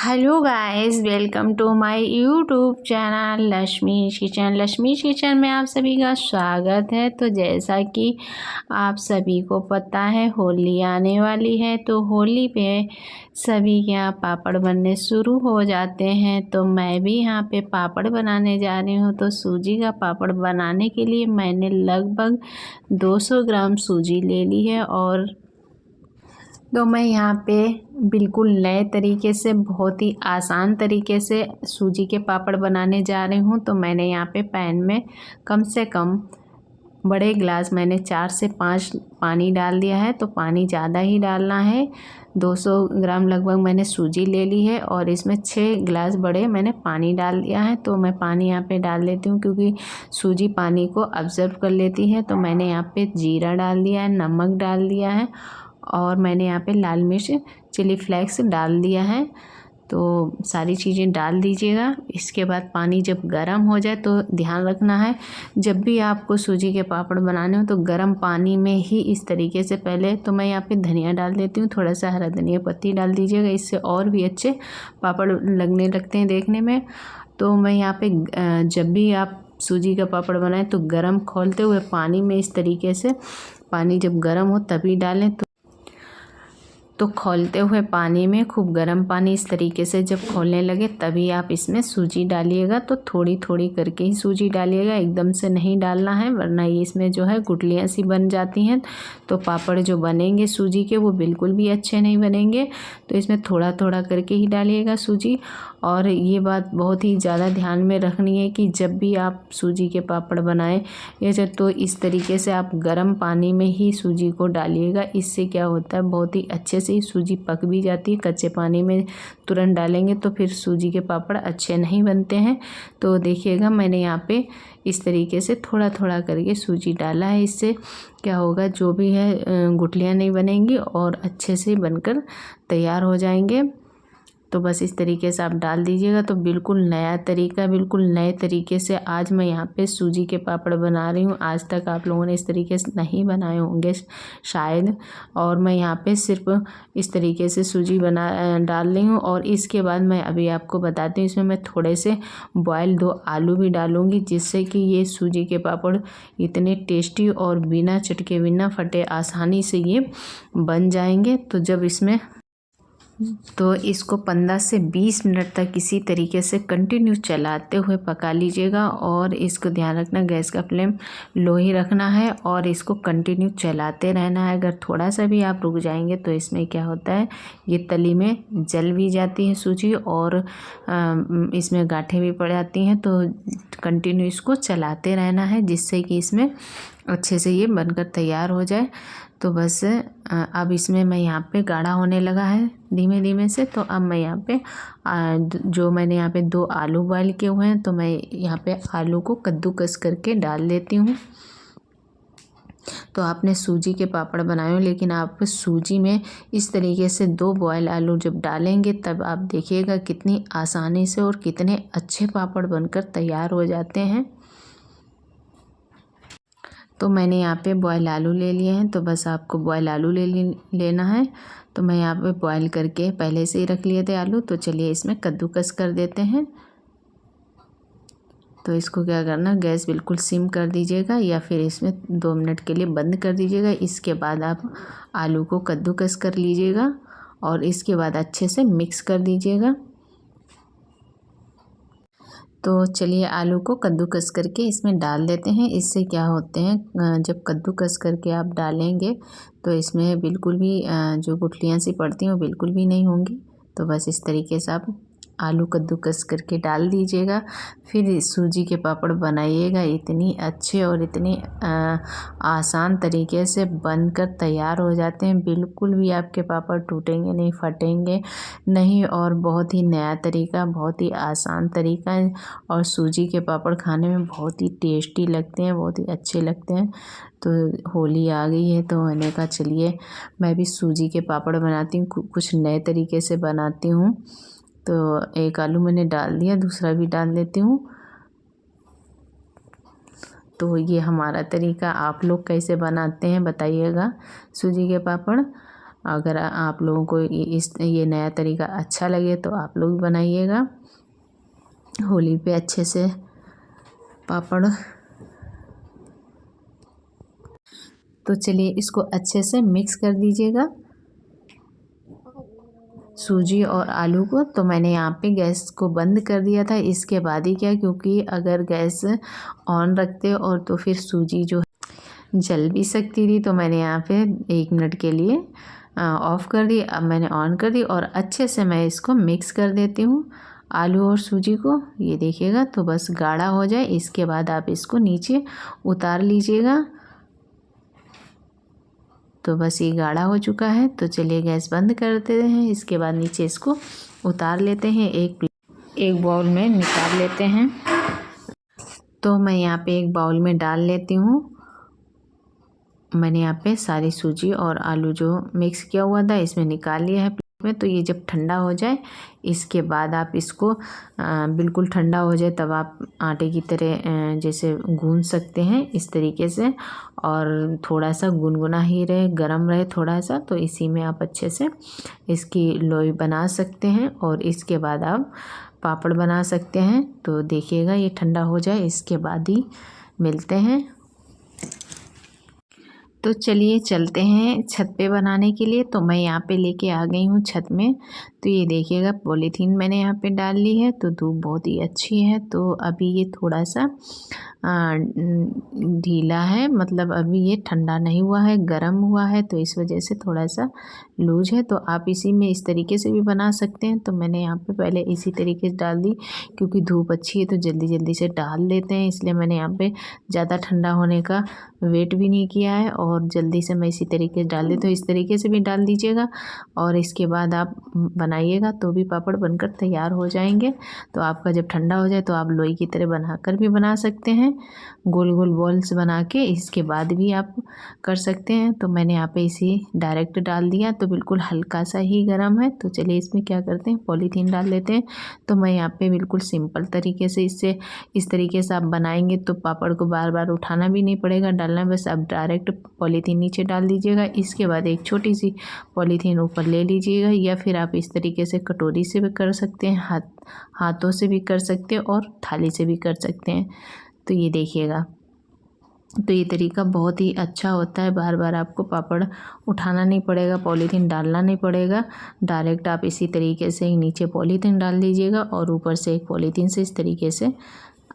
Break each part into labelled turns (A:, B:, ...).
A: Hello guys, welcome to my YouTube channel Lakshmi's kitchen. Lakshmi's kitchen में आप सभी का स्वागत है। तो जैसा कि आप सभी को पता है, होली आने वाली है, तो होली पे सभी के यहाँ पापड़ बनने शुरू हो जाते हैं। तो मैं भी यहाँ पे पापड़ बनाने जा रही हूँ। तो सूजी का पापड़ बनाने के लिए मैंने लगभग 200 ग्राम सूजी ले ली है। और तो मैं यहाँ पे बिल्कुल नए तरीके से, बहुत ही आसान तरीके से सूजी के पापड़ बनाने जा रही हूँ। तो मैंने यहाँ पे पैन में कम से कम बड़े गिलास मैंने 4 से 5 पानी डाल दिया है। तो पानी ज़्यादा ही डालना है। 200 ग्राम लगभग मैंने सूजी ले ली है और इसमें 6 गिलास बड़े मैंने पानी डाल दिया है। तो मैं पानी यहाँ पे डाल लेती हूँ क्योंकि सूजी पानी को ऑब्जर्व कर लेती है। तो मैंने यहाँ पे जीरा डाल दिया है, नमक डाल दिया है और मैंने यहाँ पे लाल मिर्च चिली फ्लेक्स डाल दिया है। तो सारी चीज़ें डाल दीजिएगा। इसके बाद पानी जब गर्म हो जाए तो ध्यान रखना है, जब भी आपको सूजी के पापड़ बनाने हो तो गर्म पानी में ही इस तरीके से पहले तो मैं यहाँ पे धनिया डाल देती हूँ, थोड़ा सा हरा धनिया पत्ती डाल दीजिएगा, इससे और भी अच्छे पापड़ लगने लगते हैं देखने में। तो मैं यहाँ पे जब भी आप सूजी का पापड़ बनाएं तो गर्म खौलते हुए पानी में इस तरीके से, पानी जब गर्म हो तभी डालें। तो खौलते हुए पानी में, खूब गर्म पानी इस तरीके से जब खौलने लगे तभी आप इसमें सूजी डालिएगा। तो थोड़ी थोड़ी करके ही सूजी डालिएगा, एकदम से नहीं डालना है, वरना ये इसमें जो है गुठलियाँ सी बन जाती हैं। तो पापड़ जो बनेंगे सूजी के वो बिल्कुल भी अच्छे नहीं बनेंगे। तो इसमें थोड़ा थोड़ा करके ही डालिएगा सूजी। और ये बात बहुत ही ज़्यादा ध्यान में रखनी है कि जब भी आप सूजी के पापड़ बनाएं या जब, तो इस तरीके से आप गर्म पानी में ही सूजी को डालिएगा। इससे क्या होता है, बहुत ही अच्छे से सूजी पक भी जाती है। कच्चे पानी में तुरंत डालेंगे तो फिर सूजी के पापड़ अच्छे नहीं बनते हैं। तो देखिएगा, मैंने यहाँ पे इस तरीके से थोड़ा थोड़ा करके सूजी डाला है। इससे क्या होगा, जो भी है गुठलियाँ नहीं बनेंगी और अच्छे से बनकर तैयार हो जाएंगे। तो बस इस तरीके से आप डाल दीजिएगा। तो बिल्कुल नया तरीका, बिल्कुल नए तरीके से आज मैं यहाँ पे सूजी के पापड़ बना रही हूँ। आज तक आप लोगों ने इस तरीके से नहीं बनाए होंगे शायद। और मैं यहाँ पे सिर्फ इस तरीके से सूजी डाल रही हूँ। और इसके बाद मैं अभी आपको बताती हूँ, इसमें मैं थोड़े से बॉयल 2 आलू भी डालूँगी, जिससे कि ये सूजी के पापड़ इतने टेस्टी और बिना चटके बिना फटे आसानी से ये बन जाएंगे। तो इसको 15 से 20 मिनट तक इसी तरीके से कंटिन्यू चलाते हुए पका लीजिएगा। और इसको ध्यान रखना, गैस का फ्लेम लो ही रखना है और इसको कंटिन्यू चलाते रहना है। अगर थोड़ा सा भी आप रुक जाएंगे तो इसमें क्या होता है, ये तली में जल भी जाती है सूजी और इसमें गांठें भी पड़ जाती हैं। तो कंटिन्यू इसको चलाते रहना है, जिससे कि इसमें अच्छे से ये बनकर तैयार हो जाए। तो बस अब इसमें मैं यहाँ पे गाढ़ा होने लगा है धीमे धीमे से। तो अब मैं यहाँ पे जो मैंने यहाँ पे 2 आलू बॉयल किए हुए हैं, तो मैं यहाँ पे आलू को कद्दूकस करके डाल देती हूँ। तो आपने सूजी के पापड़ बनाए हो, लेकिन आप सूजी में इस तरीके से 2 बॉयल आलू जब डालेंगे तब आप देखिएगा कितनी आसानी से और कितने अच्छे पापड़ बनकर तैयार हो जाते हैं। तो मैंने यहाँ पे बॉयल आलू ले लिए हैं। तो बस आपको बॉयल आलू लेना है। तो मैं यहाँ पे बॉयल करके पहले से ही रख लिए थे आलू। तो चलिए इसमें कद्दूकस कर देते हैं। तो इसको क्या करना, गैस बिल्कुल सिम कर दीजिएगा या फिर इसमें 2 मिनट के लिए बंद कर दीजिएगा। इसके बाद आप आलू को कद्दूकस कर लीजिएगा और इसके बाद अच्छे से मिक्स कर दीजिएगा। तो चलिए आलू को कद्दूकस करके इसमें डाल देते हैं। इससे क्या होते हैं, जब कद्दूकस करके आप डालेंगे तो इसमें बिल्कुल भी जो गुठलियाँ सी पड़ती हैं वो बिल्कुल भी नहीं होंगी। तो बस इस तरीके से आप आलू कद्दूकस करके डाल दीजिएगा। फिर सूजी के पापड़ बनाइएगा, इतनी अच्छे और इतनी आसान तरीके से बनकर तैयार हो जाते हैं। बिल्कुल भी आपके पापड़ टूटेंगे नहीं, फटेंगे नहीं। और बहुत ही नया तरीका, बहुत ही आसान तरीका है। और सूजी के पापड़ खाने में बहुत ही टेस्टी लगते हैं, बहुत ही अच्छे लगते हैं। तो होली आ गई है तो मैंने कहा चलिए मैं भी सूजी के पापड़ बनाती हूँ, कुछ नए तरीके से बनाती हूँ। तो एक आलू मैंने डाल दिया, दूसरा भी डाल देती हूँ। तो ये हमारा तरीका, आप लोग कैसे बनाते हैं बताइएगा सूजी के पापड़। अगर आप लोगों को ये नया तरीका अच्छा लगे तो आप लोग भी बनाइएगा होली पे अच्छे से पापड़। तो चलिए इसको अच्छे से मिक्स कर दीजिएगा सूजी और आलू को। तो मैंने यहाँ पे गैस को बंद कर दिया था इसके बाद ही क्या, क्योंकि अगर गैस ऑन रखते और तो फिर सूजी जो जल भी सकती थी। तो मैंने यहाँ पे 1 मिनट के लिए ऑफ़ कर दी। अब मैंने ऑन कर दी और अच्छे से मैं इसको मिक्स कर देती हूँ आलू और सूजी को। ये देखिएगा तो बस गाढ़ा हो जाए, इसके बाद आप इसको नीचे उतार लीजिएगा। तो बस ये गाढ़ा हो चुका है। तो चलिए गैस बंद कर देते हैं। इसके बाद नीचे इसको उतार लेते हैं, एक बाउल में निकाल लेते हैं। तो मैं यहाँ पे एक बाउल में डाल लेती हूँ। मैंने यहाँ पे सारी सूजी और आलू जो मिक्स किया हुआ था इसमें निकाल लिया है प्लेट में। तो ये जब ठंडा हो जाए इसके बाद आप इसको बिल्कुल ठंडा हो जाए तब आप आटे की तरह जैसे गूंद सकते हैं इस तरीके से। और थोड़ा सा गुनगुना ही रहे, गरम रहे थोड़ा सा, तो इसी में आप अच्छे से इसकी लोई बना सकते हैं और इसके बाद आप पापड़ बना सकते हैं। तो देखिएगा ये ठंडा हो जाए इसके बाद ही मिलते हैं। तो चलिए चलते हैं छत पे बनाने के लिए। तो मैं यहाँ पे लेके आ गई हूँ छत में। तो ये देखिएगा पॉलीथीन मैंने यहाँ पे डाल ली है। तो धूप बहुत ही अच्छी है। तो अभी ये थोड़ा सा ढीला है, मतलब अभी ये ठंडा नहीं हुआ है, गर्म हुआ है, तो इस वजह से थोड़ा सा लूज है। तो आप इसी में इस तरीके से भी बना सकते हैं। तो मैंने यहाँ पे पहले इसी तरीके से डाल दी, क्योंकि धूप अच्छी है तो जल्दी जल्दी से डाल लेते हैं, इसलिए मैंने यहाँ पे ज़्यादा ठंडा होने का वेट भी नहीं किया है और जल्दी से मैं इसी तरीके से डाल दी। तो इस तरीके से भी डाल दीजिएगा और इसके बाद आप बनाइएगा तो भी पापड़ बनकर तैयार हो जाएंगे। तो आपका जब ठंडा हो जाए तो आप लोई की तरह बनाकर भी बना सकते हैं, गोल गोल बॉल्स बना के, इसके बाद भी आप कर सकते हैं। तो मैंने यहाँ पे इसी डायरेक्ट डाल दिया, तो बिल्कुल हल्का सा ही गर्म है। तो चलिए इसमें क्या करते हैं, पॉलीथीन डाल लेते हैं। तो मैं यहाँ पे बिल्कुल सिंपल तरीके से इससे इस तरीके से आप बनाएंगे तो पापड़ को बार बार उठाना भी नहीं पड़ेगा, डालना बस आप डायरेक्ट पॉलीथीन नीचे डाल दीजिएगा। इसके बाद एक छोटी सी पॉलीथीन ऊपर ले लीजिएगा, या फिर आप इस तरीके से कटोरी से भी कर सकते हैं, हाथों से भी कर सकते हैं और थाली से भी कर सकते हैं। तो ये देखिएगा, तो ये तरीका बहुत ही अच्छा होता है, बार बार आपको पापड़ उठाना नहीं पड़ेगा, पॉलीथीन डालना नहीं पड़ेगा। डायरेक्ट आप इसी तरीके से ही नीचे पॉलीथीन डाल दीजिएगा और ऊपर से एक पॉलीथीन से इस तरीके से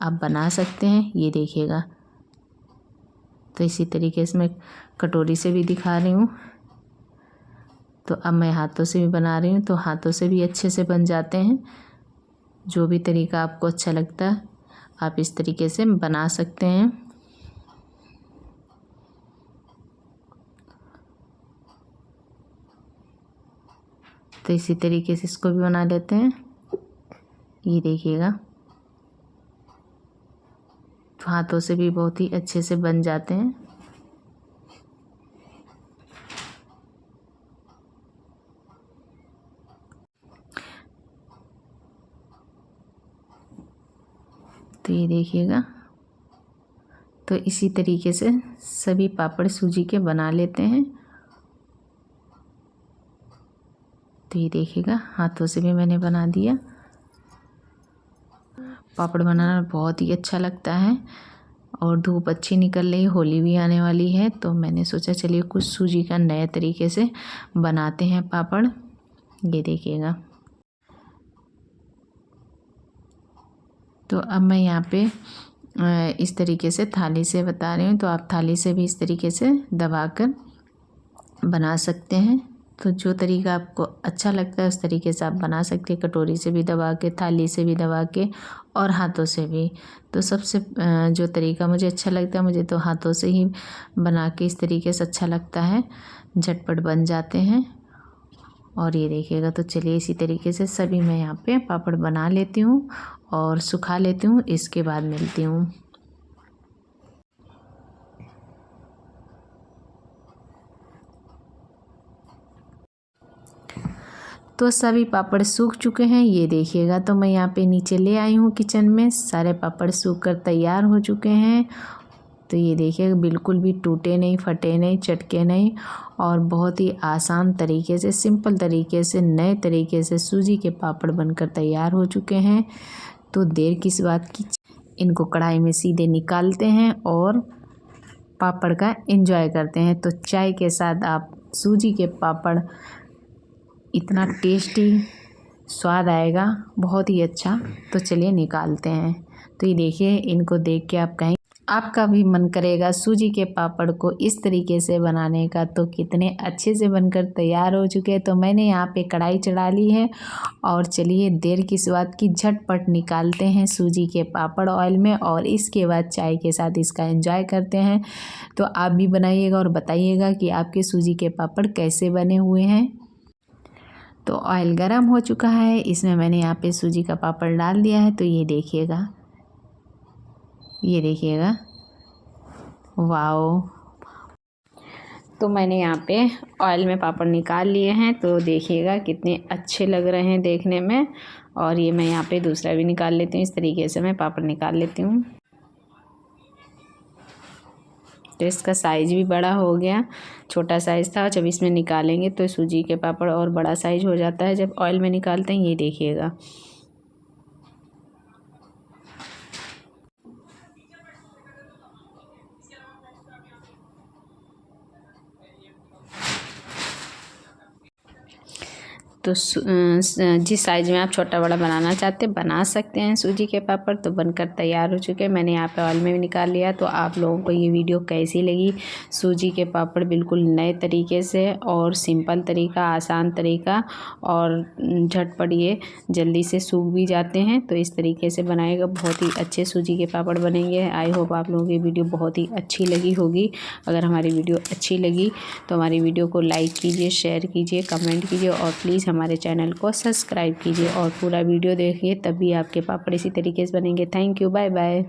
A: आप बना सकते हैं। ये देखिएगा, तो इसी तरीके से मैं कटोरी से भी दिखा रही हूँ। तो अब मैं हाथों से भी बना रही हूँ, तो हाथों से भी अच्छे से बन जाते हैं। जो भी तरीका आपको अच्छा लगता है आप इस तरीके से बना सकते हैं। तो इसी तरीके से इसको भी बना लेते हैं। ये देखिएगा, तो हाथों से भी बहुत ही अच्छे से बन जाते हैं। तो ये देखिएगा, तो इसी तरीके से सभी पापड़ सूजी के बना लेते हैं। तो ये देखिएगा, हाथों से भी मैंने बना दिया। पापड़ बनाना बहुत ही अच्छा लगता है और धूप अच्छी निकल रही, होली भी आने वाली है, तो मैंने सोचा चलिए कुछ सूजी का नए तरीके से बनाते हैं पापड़। ये देखिएगा, तो अब मैं यहाँ पे इस तरीके से थाली से बता रही हूँ। तो आप थाली से भी इस तरीके से दबाकर बना सकते हैं। तो जो तरीका आपको अच्छा लगता है उस तरीके से आप बना सकते हैं, कटोरी से भी दबा के, थाली से भी दबा के और हाथों से भी। तो सबसे जो तरीका मुझे अच्छा लगता है, मुझे तो हाथों से ही बना के इस तरीके से अच्छा लगता है, झटपट बन जाते हैं। और ये देखिएगा, तो चलिए इसी तरीके से सभी मैं यहाँ पे पापड़ बना लेती हूँ और सुखा लेती हूँ, इसके बाद मिलती हूँ। तो सभी पापड़ सूख चुके हैं, ये देखिएगा। तो मैं यहाँ पे नीचे ले आई हूँ किचन में, सारे पापड़ सूख कर तैयार हो चुके हैं तो ये देखिए बिल्कुल भी टूटे नहीं, फटे नहीं, चटके नहीं और बहुत ही आसान तरीके से, सिंपल तरीके से, नए तरीके से सूजी के पापड़ बनकर तैयार हो चुके हैं। तो देर किस बात की, इनको कढ़ाई में सीधे निकालते हैं और पापड़ का एंजॉय करते हैं। तो चाय के साथ आप सूजी के पापड़, इतना टेस्टी स्वाद आएगा, बहुत ही अच्छा। तो चलिए निकालते हैं। तो ये देखिए, इनको देख के आप कहीं आपका भी मन करेगा सूजी के पापड़ को इस तरीके से बनाने का। तो कितने अच्छे से बनकर तैयार हो चुके हैं। तो मैंने यहाँ पे कढ़ाई चढ़ा ली है और चलिए देर किस बात की, झटपट निकालते हैं सूजी के पापड़ ऑयल में और इसके बाद चाय के साथ इसका एंजॉय करते हैं। तो आप भी बनाइएगा और बताइएगा कि आपके सूजी के पापड़ कैसे बने हुए हैं। तो ऑयल गरम हो चुका है, इसमें मैंने यहाँ पे सूजी का पापड़ डाल दिया है। तो ये देखिएगा, ये देखिएगा, वाओ। तो मैंने यहाँ पे ऑयल में पापड़ निकाल लिए हैं। तो देखिएगा कितने अच्छे लग रहे हैं देखने में। और ये मैं यहाँ पे दूसरा भी निकाल लेती हूँ। इस तरीके से मैं पापड़ निकाल लेती हूँ। तो इसका साइज़ भी बड़ा हो गया, छोटा साइज़ था। जब इसमें निकालेंगे तो सूजी के पापड़ और बड़ा साइज़ हो जाता है जब ऑयल में निकालते हैं। ये देखिएगा, तो जिस साइज़ में आप छोटा बड़ा बनाना चाहते हैं बना सकते हैं सूजी के पापड़। तो बनकर तैयार हो चुके हैं। मैंने यहाँ पे ऑयल में भी निकाल लिया। तो आप लोगों को ये वीडियो कैसी लगी? सूजी के पापड़ बिल्कुल नए तरीके से और सिंपल तरीका, आसान तरीका और झटपट ये जल्दी से सूख भी जाते हैं। तो इस तरीके से बनाएगा, बहुत ही अच्छे सूजी के पापड़ बनेंगे। आई होप आप लोगों की वीडियो बहुत ही अच्छी लगी होगी। अगर हमारी वीडियो अच्छी लगी तो हमारी वीडियो को लाइक कीजिए, शेयर कीजिए, कमेंट कीजिए और प्लीज़ हमारे चैनल को सब्सक्राइब कीजिए और पूरा वीडियो देखिए, तभी आपके पापड़ इसी तरीके से बनेंगे। Thank you, bye bye.